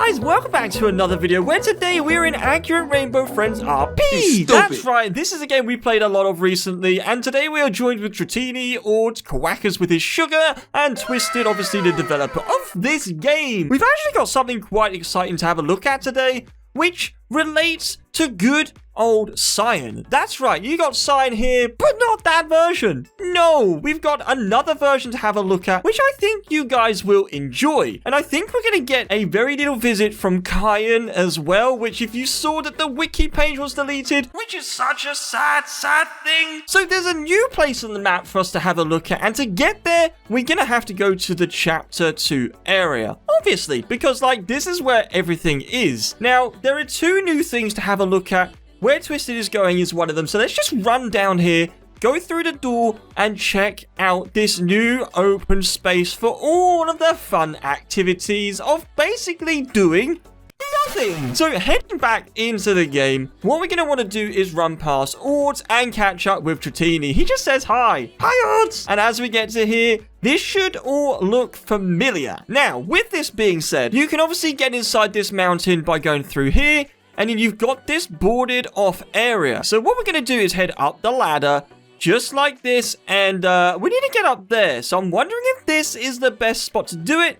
guys, welcome back to another video where today we're in Accurate Rainbow Friends RP. That's right, this is a game we played a lot of recently, and today we are joined with Dratini, Ord, Quackers with his sugar, and Twisted, obviously the developer of this game. We've actually got something quite exciting to have a look at today, which relates to good old CYAN. That's right, you got CYAN here, but not that version. No, we've got another version to have a look at, which I think you guys will enjoy. And I think we're going to get a very little visit from KYAN as well, which if you saw that the wiki page was deleted, which is such a sad thing. So there's a new place on the map for us to have a look at, and to get there, we're going to have to go to the Chapter 2 area. Obviously, because like this is where everything is. Now, there are two new things to have a look at. Where Twisted is going is one of them. So let's just run down here, go through the door, and check out this new open space for all of the fun activities of basically doing nothing. So heading back into the game, what we're going to want to do is run past Ord and catch up with Dratini. He just says hi. Hi, Ord! And as we get to here, this should all look familiar. Now, with this being said, you can obviously get inside this mountain by going through here. And then you've got this boarded off area. So what we're going to do is head up the ladder just like this. And we need to get up there. So I'm wondering if this is the best spot to do it.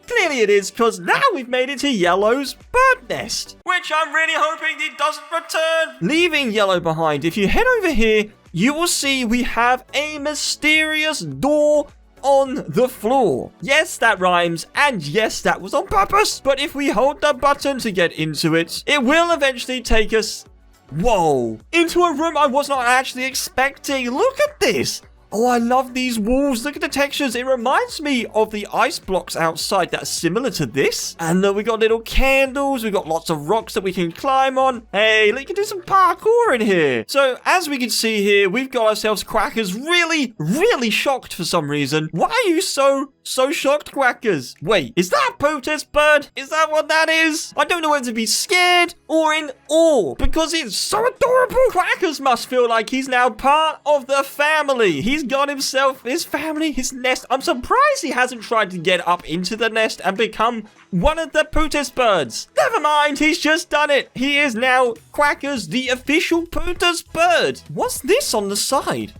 Clearly it is, because now we've made it to Yellow's bird nest, which I'm really hoping it doesn't return. Leaving Yellow behind, if you head over here, you will see we have a mysterious door on the floor. Yes, that rhymes, and yes, that was on purpose. But if we hold the button to get into it, it will eventually take us, whoa, into a room I was not actually expecting. Look at this. Oh, I love these walls. Look at the textures. It reminds me of the ice blocks outside that's similar to this. And we got little candles. We got lots of rocks that we can climb on. Hey, look, you can do some parkour in here. So as we can see here, we've got ourselves Quackers really shocked for some reason. Why are you so shocked, Quackers? Wait, is that a protest bird? Is that what that is? I don't know whether to be scared or in awe because it's so adorable. Quackers must feel like he's now part of the family. He's got himself, his family, his nest. I'm surprised he hasn't tried to get up into the nest and become one of the protest birds. Never mind, he's just done it. He is now Quackers, the official protest bird. What's this on the side?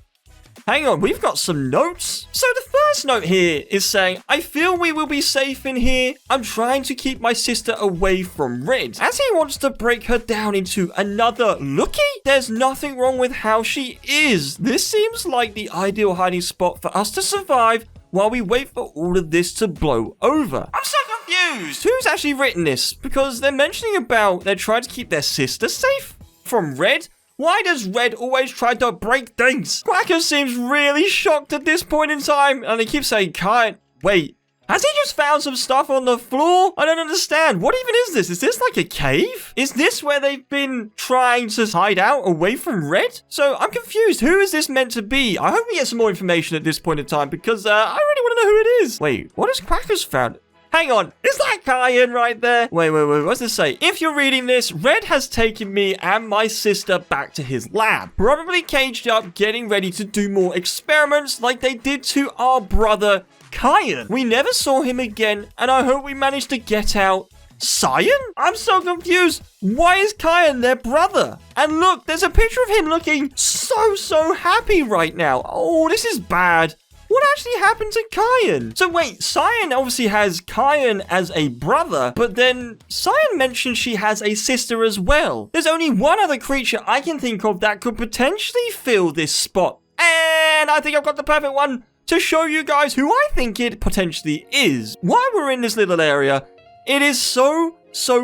Hang on, we've got some notes. So the first note here is saying, I feel we will be safe in here. I'm trying to keep my sister away from Red, as he wants to break her down into another lookie. There's nothing wrong with how she is. This seems like the ideal hiding spot for us to survive while we wait for all of this to blow over. I'm so confused. Who's actually written this? Because they're mentioning about they're trying to keep their sister safe from Red. Why does Red always try to break things? Quacker seems really shocked at this point in time, and he keeps saying, "Can't wait." Has he just found some stuff on the floor? I don't understand. What even is this? Is this like a cave? Is this where they've been trying to hide out away from Red? So I'm confused. Who is this meant to be? I hope we get some more information at this point in time because I really want to know who it is. Wait, what has Quackers found? Hang on, is that KYAN right there? Wait, what's this say? If you're reading this, Red has taken me and my sister back to his lab. Probably caged up, getting ready to do more experiments like they did to our brother, KYAN. We never saw him again, and I hope we managed to get out. CYAN? I'm so confused. Why is KYAN their brother? And look, there's a picture of him looking so happy right now. Oh, this is bad. What actually happened to KYAN? So wait, CYAN obviously has KYAN as a brother, but then CYAN mentioned she has a sister as well. There's only one other creature I can think of that could potentially fill this spot. And I think I've got the perfect one to show you guys who I think it potentially is. While we're in this little area, it is so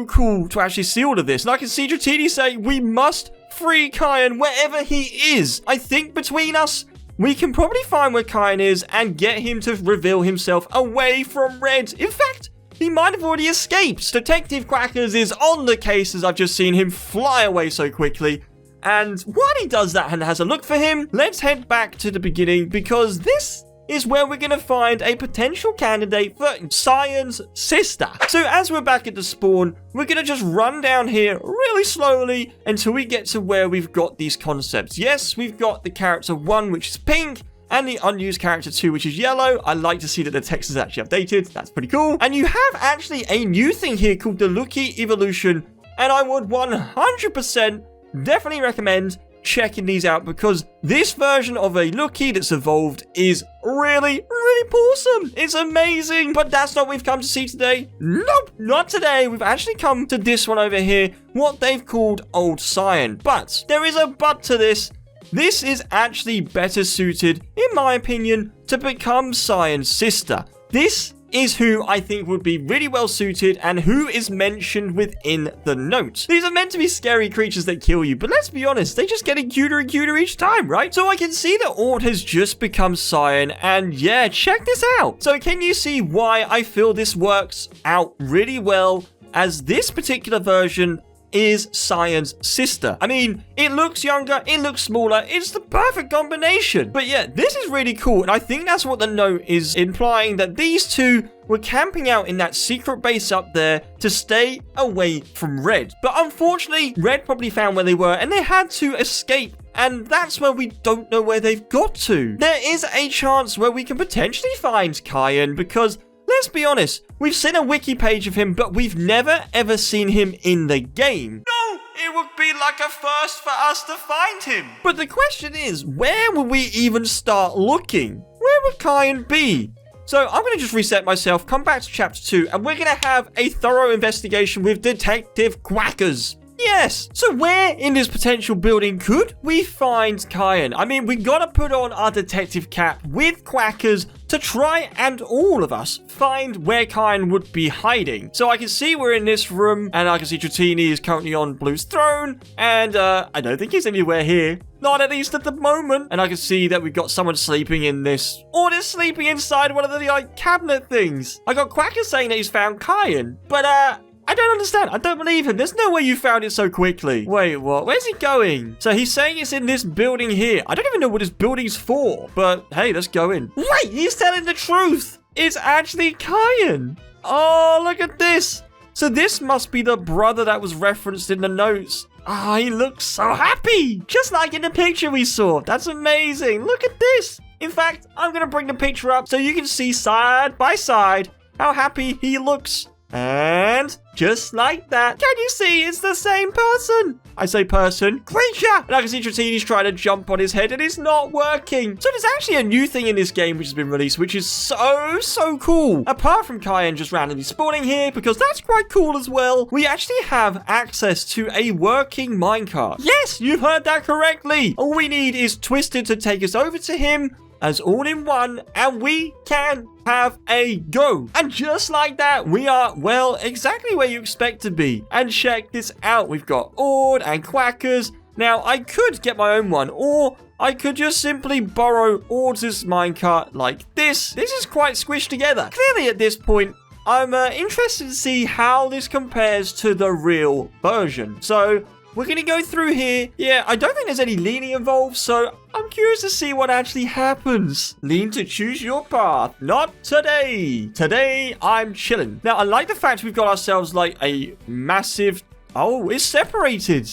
cool to actually see all of this. And I can see Dratini saying, we must free KYAN wherever he is. I think between us, we can probably find where KYAN is and get him to reveal himself away from Red. In fact, he might have already escaped. Detective Quackers is on the case as I've just seen him fly away so quickly. And while he does that and has a look for him, let's head back to the beginning because this is where we're going to find a potential candidate for CYAN's sister. So as we're back at the spawn, we're going to just run down here really slowly until we get to where we've got these concepts. Yes, we've got the character 1, which is pink, and the unused character 2, which is yellow. I like to see that the text is actually updated. That's pretty cool. And you have actually a new thing here called the Lucky Evolution, and I would 100% definitely recommend checking these out, because this version of a Lucky that's evolved is really awesome. It's amazing. But that's not what we've come to see today. Nope, not today. We've actually come to this one over here, what they've called Old CYAN. But there is a but to this. This is actually better suited, in my opinion, to become CYAN's sister. This is who I think would be really well suited and who is mentioned within the notes. These are meant to be scary creatures that kill you, but let's be honest, they just get cuter and cuter each time, right? So I can see that Ord has just become CYAN, and yeah, check this out. So can you see why I feel this works out really well, as this particular version is CYAN's sister? I mean, it looks younger, it looks smaller, it's the perfect combination. But yeah, this is really cool, and I think that's what the note is implying, that these two were camping out in that secret base up there to stay away from Red. But unfortunately, Red probably found where they were, and they had to escape. And that's where we don't know where they've got to. There is a chance where we can potentially find KYAN, because let's be honest, we've seen a wiki page of him, but we've never ever seen him in the game. No, it would be like a first for us to find him. But the question is, where would we even start looking? Where would KYAN be? So I'm going to just reset myself, come back to chapter 2, and we're going to have a thorough investigation with Detective Quackers. Yes, so where in this potential building could we find KYAN? I mean, we gotta put on our detective cap with Quackers to try and all of us find where KYAN would be hiding. So I can see we're in this room, and I can see Tratini is currently on Blue's throne, and I don't think he's anywhere here. Not at least at the moment. And I can see that we've got someone sleeping in this, or they're sleeping inside one of the like cabinet things. I got Quackers saying that he's found KYAN, but I don't understand. I don't believe him. There's no way you found it so quickly. Wait, what? Where's he going? So he's saying it's in this building here. I don't even know what this building's for, but hey, let's go in. Wait, he's telling the truth. It's actually KYAN. Oh, look at this. So this must be the brother that was referenced in the notes. Ah, he looks so happy. Just like in the picture we saw. That's amazing. Look at this. In fact, I'm going to bring the picture up so you can see side by side how happy he looks. And just like that, can you see it's the same person? I say person, creature. And I can see Tratini's trying to jump on his head and it's not working. So there's actually a new thing in this game which has been released, which is so cool. Apart from KYAN just randomly spawning here, because that's quite cool as well, we actually have access to a working minecart. Yes, you've heard that correctly. All we need is Twisted to take us over to him as all in one, and we can have a go. And just like that, we are, well, exactly where you expect to be. And check this out. We've got Ord and Quackers. Now, I could get my own one, or I could just simply borrow Ord's minecart like this. This is quite squished together. Clearly, at this point, I'm interested to see how this compares to the real version. So we're going to go through here. Yeah, I don't think there's any leaning involved, so I'm curious to see what actually happens. Lean to choose your path. Not today. Today, I'm chilling. Now, I like the fact we've got ourselves like a massive... Oh, it's separated.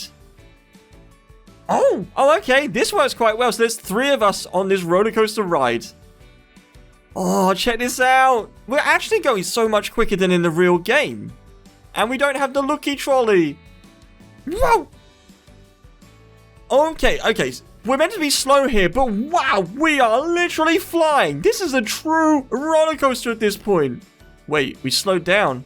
Oh, okay. This works quite well. So there's 3 of us on this roller coaster ride. Oh, check this out. We're actually going so much quicker than in the real game. And we don't have the Lucky trolley. Whoa! Okay. We're meant to be slow here, but wow, we are literally flying. This is a true roller coaster at this point. Wait, we slowed down.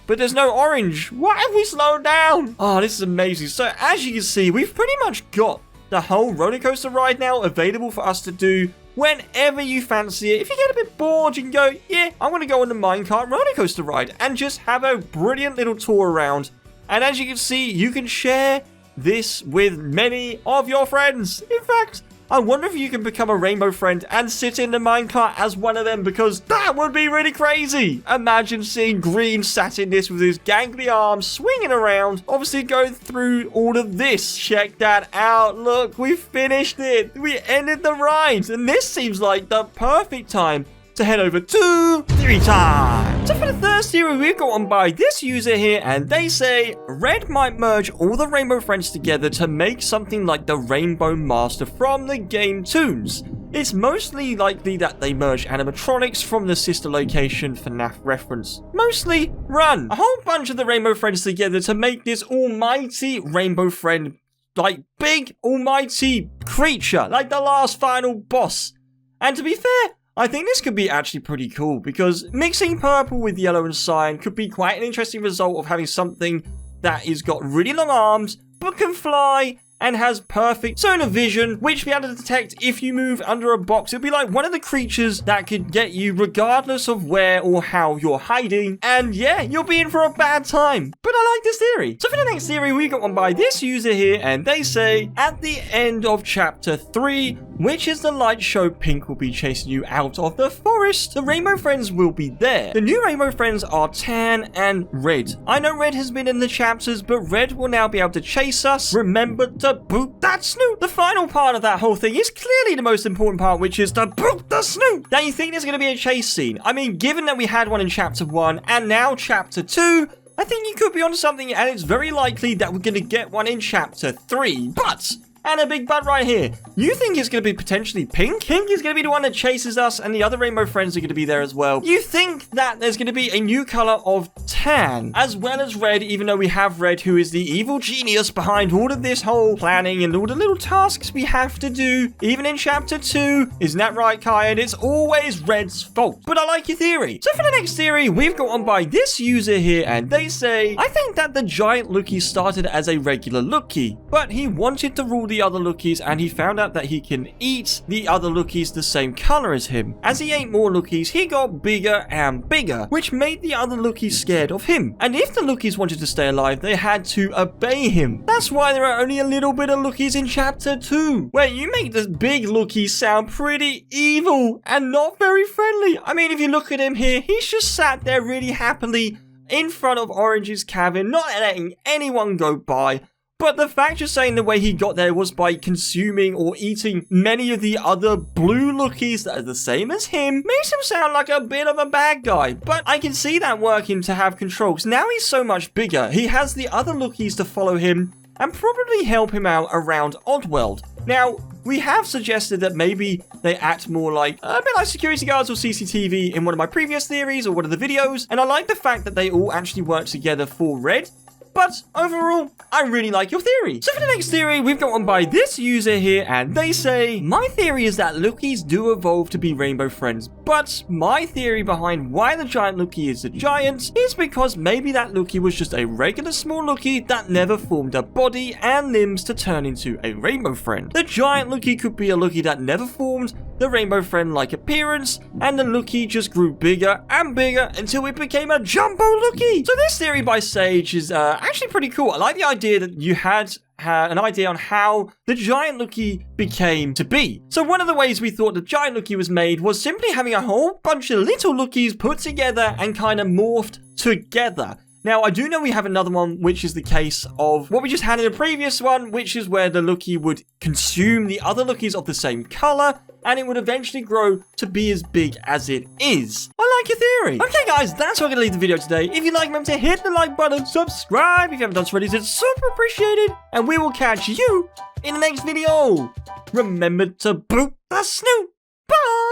But there's no orange. Why have we slowed down? Oh, this is amazing. So as you can see, we've pretty much got the whole roller coaster ride now available for us to do whenever you fancy it. If you get a bit bored, you can go, yeah, I want to go on the minecart roller coaster ride and just have a brilliant little tour around. And as you can see, you can share this with many of your friends. In fact, I wonder if you can become a rainbow friend and sit in the minecart as one of them, because that would be really crazy. Imagine seeing Green sat in this with his gangly arms swinging around, obviously going through all of this. Check that out. Look, we finished it. We ended the ride. And this seems like the perfect time to head over to 3 times. So for the first theory, we've got one by this user here, and they say Red might merge all the rainbow friends together to make something like the Rainbow Master from the game Toons. it's mostly likely that they merged animatronics from the sister location FNAF reference. Mostly run a whole bunch of the Rainbow Friends together to make this almighty Rainbow Friend, like, big almighty creature, like the last final boss. And to be fair, I think this could be actually pretty cool, because mixing purple with yellow and cyan could be quite an interesting result of having something that is got really long arms, but can fly, and has perfect sonar vision, which will be able to detect if you move under a box. It'll be like one of the creatures that could get you regardless of where or how you're hiding. And yeah, you'll be in for a bad time. But I like this theory. So for the next theory, we got one by this user here, and they say, at the end of chapter 3, which is the light show Pink will be chasing you out of the forest, the Rainbow Friends will be there. The new Rainbow Friends are Tan and Red. I know Red has been in the chapters, but Red will now be able to chase us. Remember to boot that snoot. The final part of that whole thing is clearly the most important part, which is to boot the snoot. Now, you think there's going to be a chase scene? I mean, given that we had one in chapter 1 and now chapter 2, I think you could be onto something, and it's very likely that we're going to get one in chapter 3. But, and a big but right here, you think it's going to be potentially Pink? Pink is going to be the one that chases us, and the other Rainbow Friends are going to be there as well. You think that there's going to be a new color of Tan, as well as Red, even though we have Red, who is the evil genius behind all of this whole planning and all the little tasks we have to do, even in chapter 2. Isn't that right, KYAN? It's always Red's fault. But I like your theory. So for the next theory, we've got one by this user here, and they say, I think that the giant Lookie started as a regular Lookie, but he wanted to rule the other Lookies, and he found out that he can eat the other Lookies the same color as him. As he ate more Lookies, he got bigger and bigger, which made the other Lookies scared of him. And if the Lookies wanted to stay alive, they had to obey him. That's why there are only a little bit of Lookies in chapter 2, where you make this big Lookie sound pretty evil and not very friendly. I mean, if you look at him here, he's just sat there really happily in front of Orange's cabin, not letting anyone go by. But the fact you're saying the way he got there was by consuming or eating many of the other blue Lookies that are the same as him makes him sound like a bit of a bad guy. But I can see that working to have control, because now he's so much bigger. He has the other Lookies to follow him and probably help him out around Oddworld. Now, we have suggested that maybe they act more like a bit like security guards or CCTV in one of my previous theories or one of the videos, and I like the fact that they all actually work together for Red. But overall, I really like your theory. So for the next theory, we've got one by this user here, and they say, my theory is that Lookies do evolve to be Rainbow Friends, but my theory behind why the giant Lookie is a giant is because maybe that Lookie was just a regular small Lookie that never formed a body and limbs to turn into a Rainbow Friend. The giant Lookie could be a Lookie that never formed the Rainbow Friend-like appearance, and the Lookie just grew bigger and bigger until it became a Jumbo Lookie. So this theory by Sage is actually pretty cool. I like the idea that you had an idea on how the giant Lookie became to be. So one of the ways we thought the giant Lookie was made was simply having a whole bunch of little Lookies put together and kind of morphed together. Now, I do know we have another one, which is the case of what we just had in the previous one, which is where the Lookie would consume the other Lookies of the same color, and it would eventually grow to be as big as it is. I like your theory. Okay, guys, that's where I'm going to leave the video today. If you like, remember to hit the like button, subscribe if you haven't done so already, it's super appreciated, and we will catch you in the next video. Remember to boot the snoot. Bye!